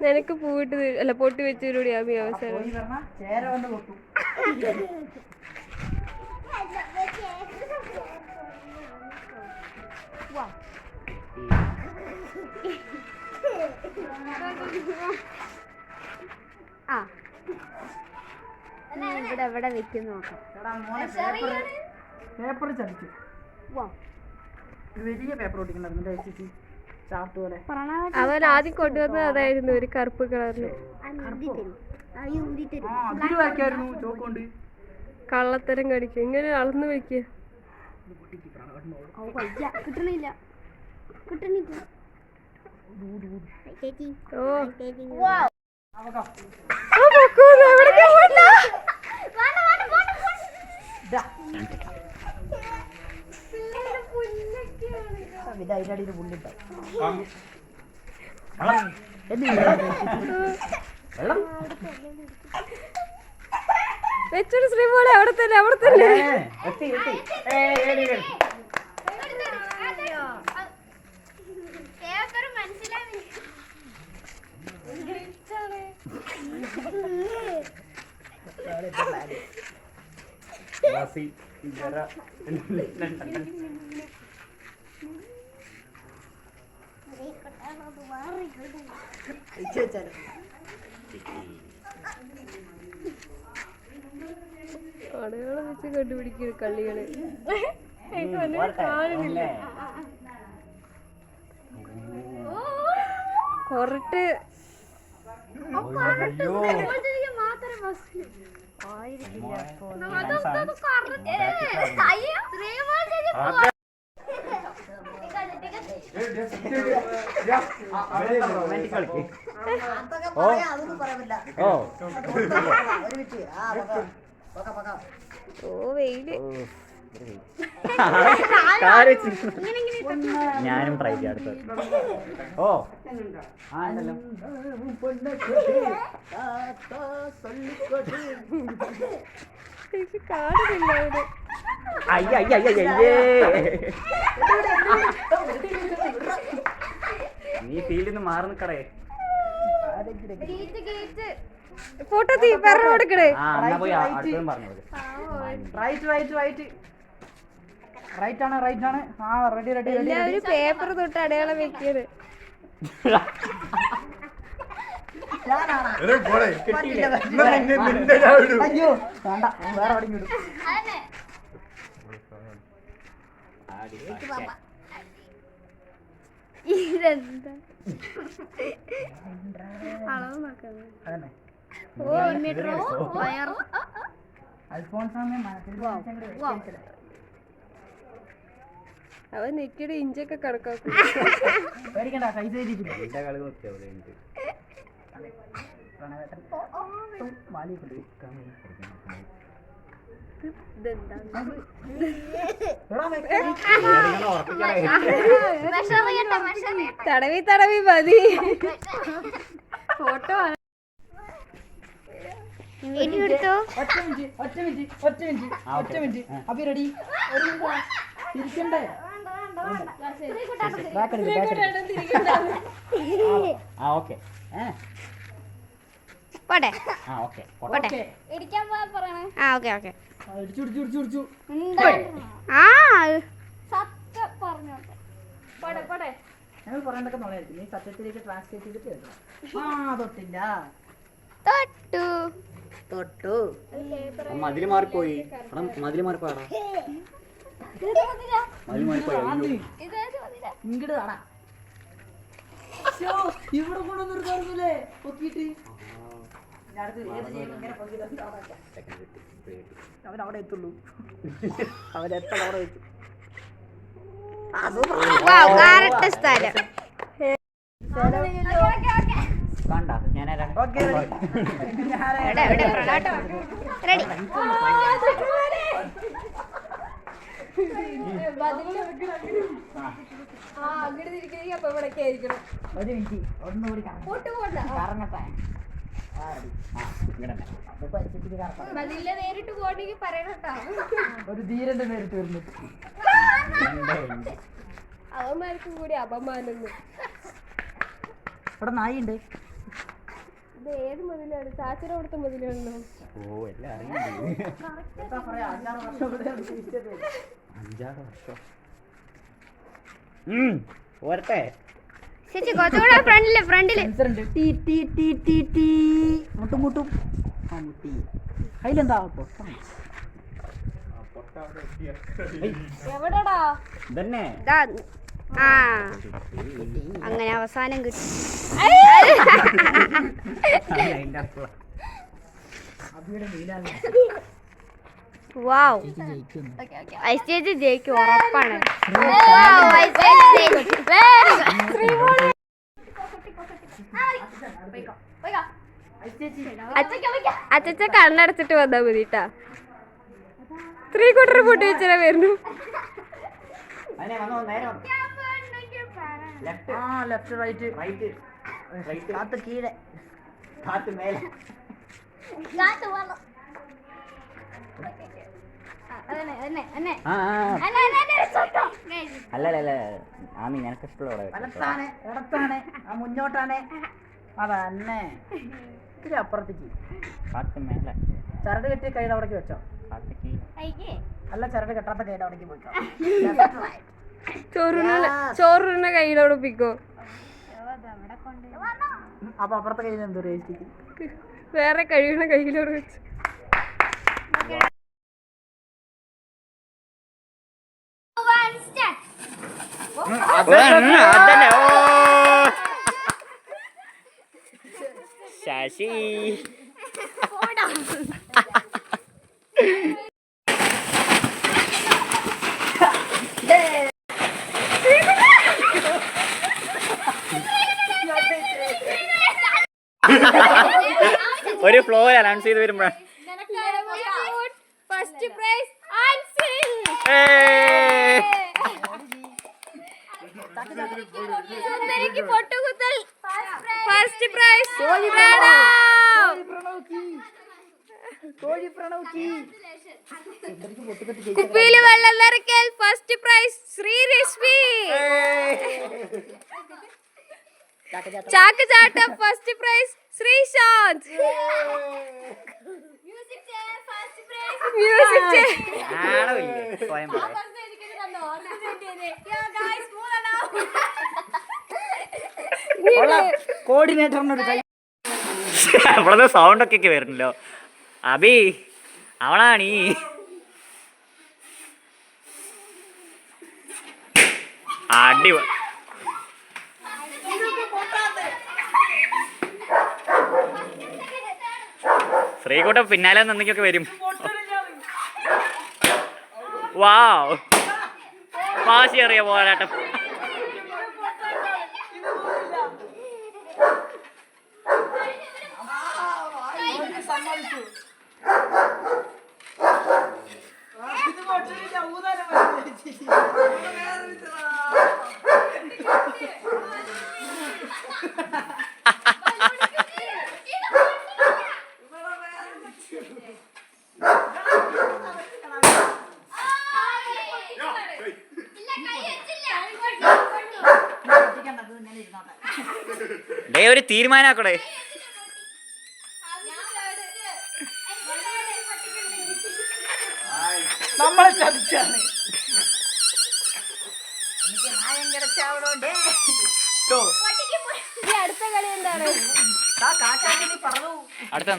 നിനക്ക് പൂവിട്ട് അല്ല പൊട്ടി വെച്ചൂടി അമ്മി അവസരം ഇവിടെ എവിടെ വെക്കുന്ന നോക്കാം. പേപ്പർ ചതിച്ചു. വലിയ പേപ്പർ ഒട്ടിക്കണ്ടായിരുന്നു ചാർട്ട് പോലെ. അവൻ ആദ്യം കൊണ്ടുവന്നത് അതായിരുന്നു ഒരു കറുപ്പ് കളറില്. ചോക്കൊണ്ട് കള്ളത്തരം കടിക്കും. ഇങ്ങനെ അളന്ന് വെക്കുക. കിട്ടണില്ല. വെച്ചൊരു ശ്രീമോളെ അവിടെ തന്നെ അടയാളം വെച്ച് കണ്ടുപിടിക്കുന്ന കളികള്. കൊറട്ട് ഓ വെയില്. ഞാനും ട്രൈ ചെയ്യാം അടുത്തത്. ഓ ആണല്ലോ. നീ ഫീൽഡിൽ നിന്ന് മാറുന്ന കടേ ഫോട്ടോ തീ പറഞ്ഞു കൊടുക്കണേ. പോയി അടുത്തതും പറഞ്ഞു. റൈറ്റ് ആണ്. ആ റെഡി. എല്ലാവരും പേപ്പർ തൊട്ട് അടയാളം വെക്കരുത്. അയ്യോ വേണ്ട, വേറെ എവിടെയും വിടും. ഇതെന്താ അളവ് നോക്കുന്നത്? അവൻ നെറ്റിയുടെ ഇഞ്ചൊക്കെ കണക്കാക്കും. പേടിക്കണ്ട, സൈസ് ചെയ്തിട്ടില്ല. തടവി മതി. ഫോട്ടോ ഒറ്റ മിനിറ്റ് അഭി റെഡി. തിരിക്കണ്ടേ? പോട്ടെ. ഞങ്ങൾ പറയണ്ടൊക്കെ നോളായിരിക്കും. നീ സത്യത്തിലേക്ക് ട്രാൻസ്ലേറ്റ് ചെയ്തിട്ട് തൊട്ടു മതില് മാറിപ്പോയി. ഇങ്ങോട്ട് കാണാ. ഇവിടെ കൊണ്ടൊന്നും തോന്നില്ലേ പൊക്കിയിട്ട്. അവനവിടെ എത്തുള്ളൂ. അവനെത്ര അവിടെ വെച്ചു. സ്ഥലം കണ്ട ഞാൻ റെഡി. അങ്ങോട്ട് തിരിക്കണമെങ്കിൽ അപ്പൊ ഇവിടേക്ക് ആയിരിക്കണം. ഒരു മിനിറ്റ് ഒന്നുകൂടി കറങ്ങട്ടെ. മതിലിലെ നേരിട്ട് പോകണമെങ്കിൽ പറയണട്ടാ. ഒരു ധീരന്റെ നേരിട്ട് വരുന്നു. അവന്മാർക്കും കൂടി അപമാനം. ഇവിടെ നായിണ്ട്. ഇത് ഏത് മതിലാണ്? ചാച്ചിയുടെ കൊടുത്ത മതിലാണല്ലോ. ഓ എല്ലാം അറിയണ്ടേ. 5-6 വർഷം പോരട്ടെ. ചേച്ചി കുറച്ചുകൂടെ ഫ്രണ്ടില് സെൻസറുണ്ട്. ടീ ടീ ടീ ടീ ടീ മുട്ടും മുട്ടും. ആ മുട്ടി. അതിലെന്താ എവിടെടാ? ഇതന്നെ ആ അങ്ങനെ അവസാനം കിട്ടി. അബിയുടെ നീലാണ്. വാവ്, ഐസ് ചേച്ചി ജയിക്കും ഉറപ്പാണ്. അച്ഛച്ച കണ്ണടച്ചിട്ട് വന്നാ മതിട്ടാ. 3 quarter പൊട്ടി വെച്ചാ വരുന്നു. ലെഫ്റ്റ് റൈറ്റ് കാത്ത് കീഴെ കാത്ത് മേലെ. അല്ലല്ല ആമി നിനക്ക് ഇഷ്ടമുള്ള വലത്താണ് ഇടത്താണ് മുന്നോട്ടാണ്. അതന്നെ ഇത്തിരി അപ്പുറത്തേക്ക്. കാത്ത് മേലെ. ചരട് കെട്ടിയ കൈയുടെ അവിടേക്ക് വെച്ചോ. കാത്തേക്ക് അല്ല ചരട് കെട്ടാത്ത കൈയുടെ അവിടേക്ക് പോയിക്കോ. ചോറിനെ കയ്യിലോട് ഒപ്പിക്കോ. അപ്പൊ അപ്പുറത്തെ കയ്യിൽ എന്തോ രജിക്ക് വേറെ കഴിയണ കയ്യിലോട് വെച്ച്. ശശി ഒരു ഫ്ലോർ അനൗൺസ് ചെയ്ത് വരുമ്പോഴാണ് ഫസ്റ്റ് പ്രൈസ് പൊട്ടുകുത്തൽ. ഫസ്റ്റ് പ്രൈസ് കുപ്പിയില് വെള്ളം നിറയ്ക്കൽ. First prize Sreerashmi. ചാക്ക് ചാട്ടം. First prize Sreesanth. Music chair. കോർഡിനേറ്ററിനൊരു കൈ. അവിടെ സൗണ്ട് ഒക്കെ വരുന്നല്ലോ. അബി അവളാണീ. അടിപൊളി. ശ്രീകുട്ടൻ പിന്നാലെ നന്ദിക്കൊക്കെ വരും. വാവ്, വാശിയേറിയ പോരാട്ടം. ഒരു തീരുമാനാക്കടേ. നമ്മളെ ചതിച്ചാണ്. എനിക്ക് ന്യായം കിടച്ചവിടെ അടുത്ത കളി എന്താണ്? പറഞ്ഞു അടുത്ത